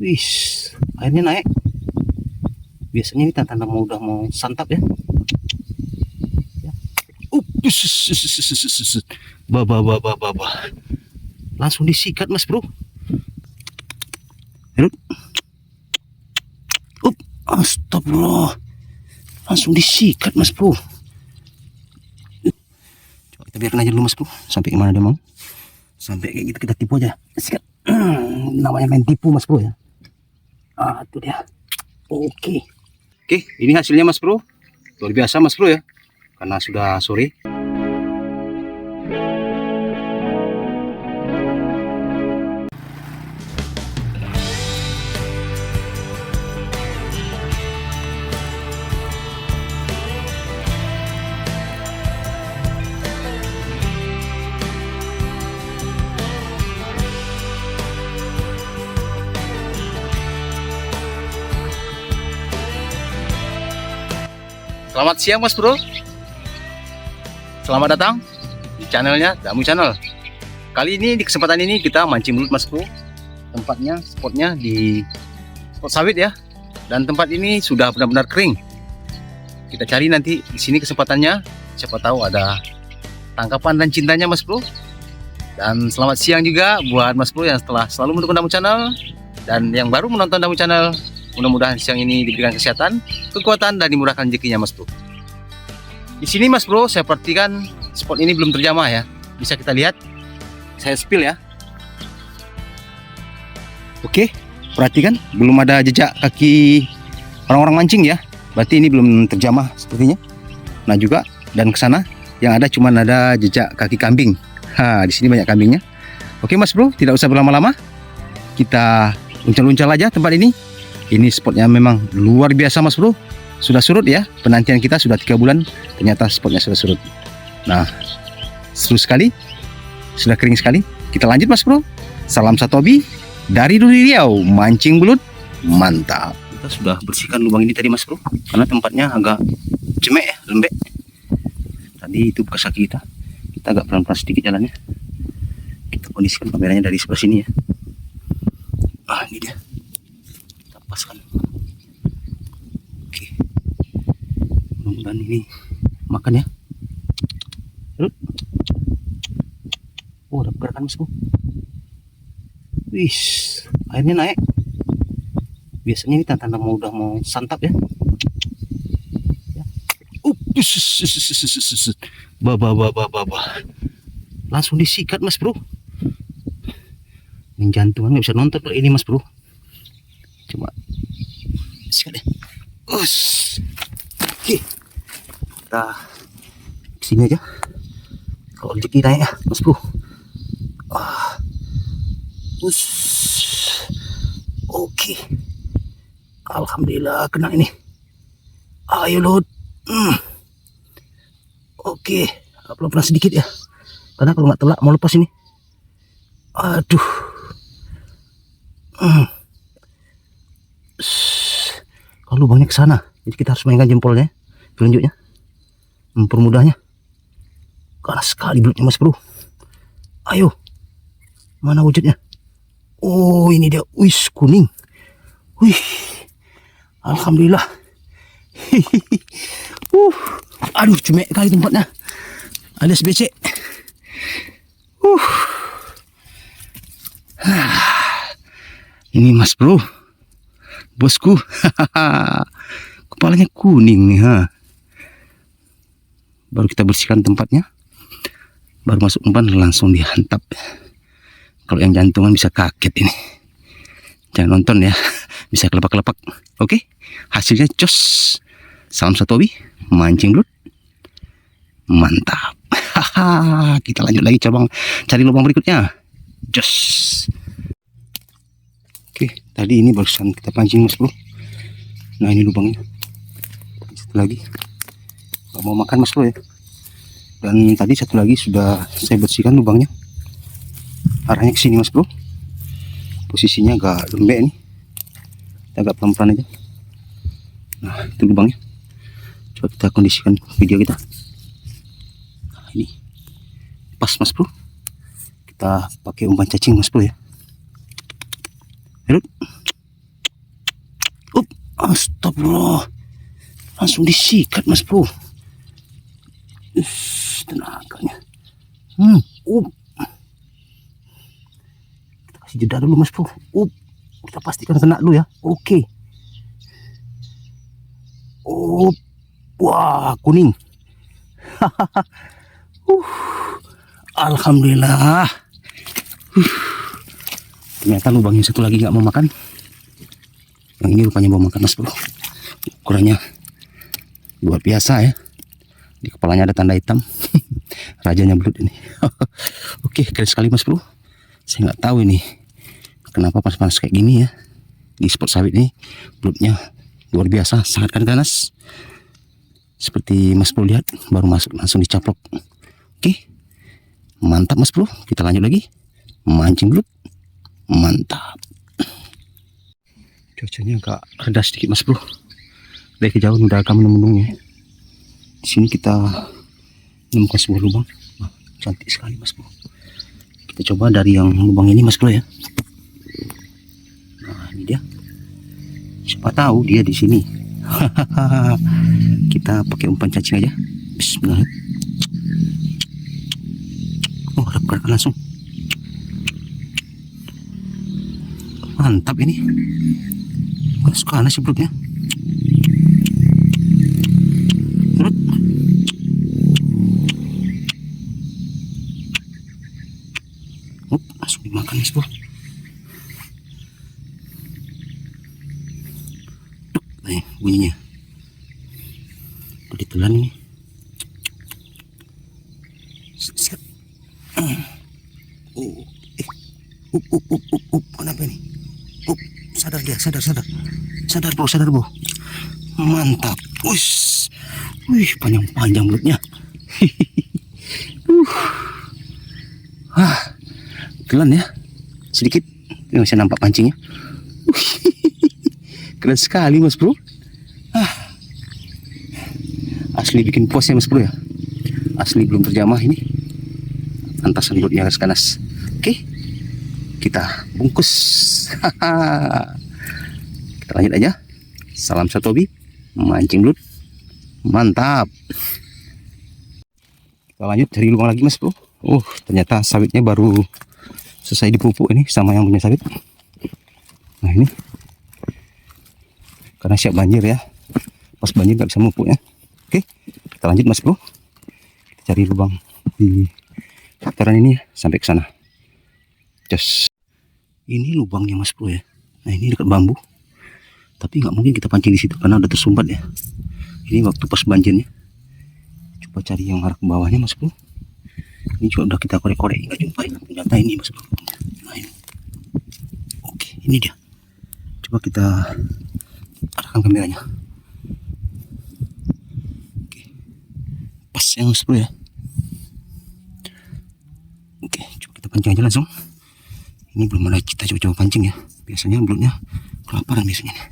Wih, airnya naik. Biasanya ini tanda-tanda mau udah mau santap ya. Bah. Langsung disikat mas bro. Astagfirullah. Langsung disikat mas bro. Coba kita biarkan aja dulu mas bro. Sampai kemana dia mau. Sampai kayak gitu kita tipu aja. Sikat. Namanya main tipu mas bro ya. Itu dia. Oke, ini hasilnya mas bro. Luar biasa mas bro ya. Karena sudah sore. Selamat siang mas bro. Selamat datang di channelnya Damu Channel. Kali ini di kesempatan ini kita mancing belut mas bro. Tempatnya, spotnya di spot sawit ya. Dan tempat ini sudah benar-benar kering. Kita cari nanti di sini kesempatannya. Siapa tahu ada tangkapan dan cintanya mas bro. Dan selamat siang juga buat mas bro yang setelah selalu mendukung Damu Channel dan yang baru menonton Damu Channel. Mudah-mudahan siang ini diberikan kesehatan, kekuatan, dan dimurahkan rezekinya mas bro. Di sini mas bro, saya perhatikan spot ini belum terjamah ya. Bisa kita lihat, saya spill ya. Oke, perhatikan belum ada jejak kaki orang-orang mancing ya. Berarti ini belum terjamah sepertinya. Nah juga dan ke sana yang ada cuma ada jejak kaki kambing. Di sini banyak kambingnya. Oke mas bro, tidak usah berlama-lama. Kita uncal-uncal aja tempat ini. Ini spotnya memang luar biasa mas bro. Sudah surut ya. Penantian kita sudah 3 bulan. Ternyata spotnya sudah surut. Nah, seru sekali. Sudah kering sekali. Kita lanjut mas bro. Salam satu hobi dari Duri Riau. Mancing belut mantap. Kita sudah bersihkan lubang ini tadi mas bro. Karena tempatnya agak jemek ya, lembek. Tadi itu bekas kaki kita. Kita agak pelan-pelan sedikit jalannya. Kita kondisikan kameranya dari sebelah sini ya. Ini dia. Paskan. Oke, mudah-mudahan ini makan ya. Ada pergerakan mas bro. Wih, airnya naik. Biasanya ini tanda-tanda mau udah mau santap ya. Langsung disikat mas bro. Yang jantungan nggak bisa nonton ini mas bro. Coba sikat deh. Oke, kita sini aja. Kalau rezeki naik ya mas bro. Oke, alhamdulillah kena ini. Ayo lot. Oke, pelan-pelan sedikit ya. Karena kalau nggak telak mau lepas ini. Aduh. Kalau lubangnya ke sana, jadi kita harus mainkan jempolnya, telunjuknya, mempermudahnya. Karena sekali belutnya mas bro. Ayo, mana wujudnya? Oh ini dia, wis kuning. Wih, alhamdulillah. Aduh cemek kali tempatnya, alias becek. Ini mas bro. Bosku, kepalanya kuning nih Baru kita bersihkan tempatnya, baru masuk umpan langsung dihantap. Kalau yang jantungan bisa kaget ini. Jangan nonton ya, bisa kelepak-kelepak. Oke, hasilnya jos. Salam satu hobi, mancing belut mantap. Kita lanjut lagi cari lubang berikutnya. Jos. Oke, tadi ini barusan kita pancing mas bro. Nah ini lubangnya. Satu lagi. Gak mau makan mas bro ya. Dan tadi satu lagi sudah saya bersihkan lubangnya. Arahnya ke sini mas bro. Posisinya agak lembek nih. Kita agak pelan-pelan aja. Nah itu lubangnya. Coba kita kondisikan video kita. Nah ini pas mas bro. Kita pakai umpan cacing mas bro ya. Astagfirullah. Langsung disikat Mas Bro. Tenaganya. Kita kasih jeda dulu Mas Bro. Kita pastikan kena dulu ya. Oke. Wah, kuning. Alhamdulillah. Ternyata lubang yang satu lagi nggak mau makan. Yang ini rupanya mau makan Mas Bro. Ukurannya luar biasa ya. Di kepalanya ada tanda hitam. Rajanya belut ini. Oke, keren sekali Mas Bro. Saya nggak tahu ini kenapa panas-panas kayak gini ya. Di spot sawit ini belutnya luar biasa, sangat ganas. Seperti Mas Bro lihat, baru masuk langsung dicaplok. Oke, mantap Mas Bro. Kita lanjut lagi mancing belut. Mantap. Cuacanya agak reda sedikit Mas Bro. Dari kejauhan udah agak mendung-mendung ya. Di sini kita menemukan sebuah lubang. Wah, cantik sekali Mas Bro. Kita coba dari yang lubang ini Mas Bro ya. Nah, ini dia. Siapa tahu dia di sini. Kita pakai umpan cacing aja. Bismillah. Oh, rekan langsung. Mantap ini. Suka nasi belutnya. Langsung dimakan Mas Bro. Bunyinya udah ditelan ini. Siap. Kenapa ini? Sadar dia, sadar bro. Mantap. Wih, panjang mulutnya. Telan ya, sedikit. Ini masih nampak pancingnya. Keren sekali Mas Bro. Asli bikin puas ya Mas Bro ya. Asli belum terjamah ini. Antasan belutnya ganas. Oke, kita bungkus. Kita lanjut aja. Salam satu hobi, mancing belut. Mantap. Kita lanjut cari lubang lagi Mas Bro. Ternyata sawitnya baru selesai dipupuk ini sama yang punya sawit. Nah ini karena siap banjir ya, pas banjir nggak bisa mupuk ya. Oke, kita lanjut Mas Bro. Kita cari lubang di sektoran ini ya, sampai ke sana. Just ini lubangnya Mas Bro ya. Nah ini dekat bambu, tapi nggak mungkin kita pancing di situ karena udah tersumbat ya. Ini waktu pas banjirnya. Coba cari yang arah ke bawahnya Mas Bro. Ini juga udah kita korek-korek, nggak jumpa ya. Ternyata ini Mas Bro. Nah ini. Oke, ini dia. Coba kita arahkan kameranya. Oke. Pas yang Mas Bro ya. Oke, coba kita pancing aja langsung. Ini belum ada kita coba pancing ya. Biasanya belutnya kelaparan biasanya nih.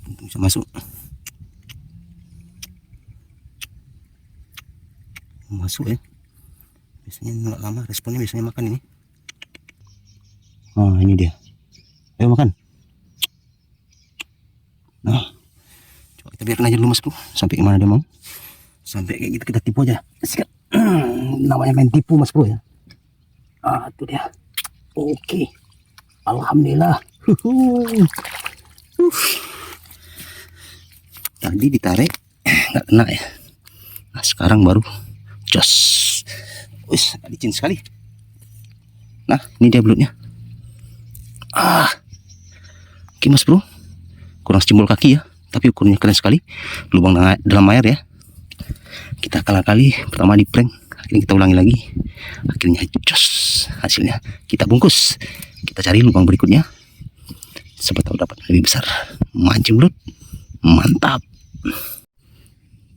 Untung bisa masuk. Masuk ya. Biasanya nggak lama responnya, biasanya makan ini. Oh, ini dia. Ayo makan. Nah, coba kita biarkan aja dulu Mas Bro, sampai kemana dia mau. Sampai kayak gitu kita tipu aja. Sikat. Namanya main tipu Mas Bro ya. Itu dia. Oke. Alhamdulillah. Tadi ditarik nggak kena ya. Nah sekarang baru jos. Licin sekali. Nah ini dia belutnya. Oke Mas Bro, kurang sejempol kaki ya, tapi ukurnya keren sekali. Lubang dalam air ya. Kita kalah kali pertama di prank, akhirnya kita ulangi lagi. Akhirnya jos hasilnya. Kita bungkus. Kita cari lubang berikutnya. Siapa tahu dapat lebih besar. Mancing belut. Mantap.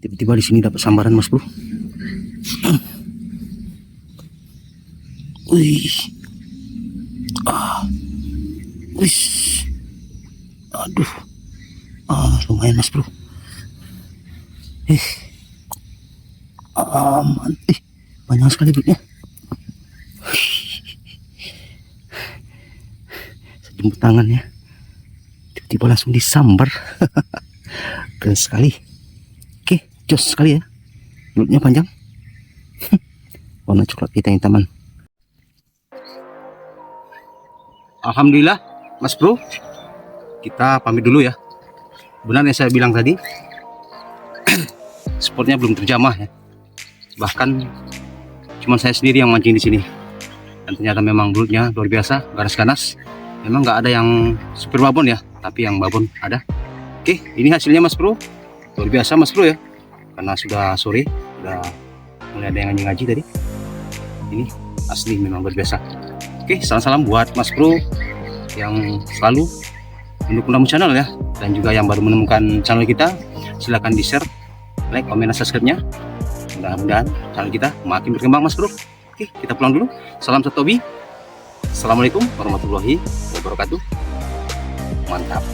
Tiba-tiba di sini dapat sambaran Mas Bro. Wih. Wih. Aduh. Lumayan Mas Bro. Banyak sekali belutnya. Sejemput tangan ya. tiba-tiba langsung disambar. Keren sekali. Oke, jos sekali ya. Mulutnya panjang. Warna coklat hitam-hitaman. Alhamdulillah, Mas Bro. Kita pamit dulu ya. Benar yang saya bilang tadi, spotnya belum terjamah ya. Bahkan cuma saya sendiri yang mancing di sini. Dan ternyata memang belutnya luar biasa, ganas-ganas. Memang nggak ada yang super babon ya, tapi yang babon ada. Oke, ini hasilnya Mas Bro. Luar biasa Mas Bro ya. Karena sudah sore, sudah mulai ada yang ngaji-ngaji tadi. Ini asli memang luar biasa. Oke, salam-salam buat Mas Bro yang selalu mendukung Lamu Channel ya, dan juga yang baru menemukan channel kita, silahkan di share, like, komen, dan subscribe-nya. Mudah-mudahan channel kita makin berkembang Mas Bro. Oke, kita pulang dulu. Salam satu hobi. Assalamualaikum warahmatullahi wabarakatuh. Mantap.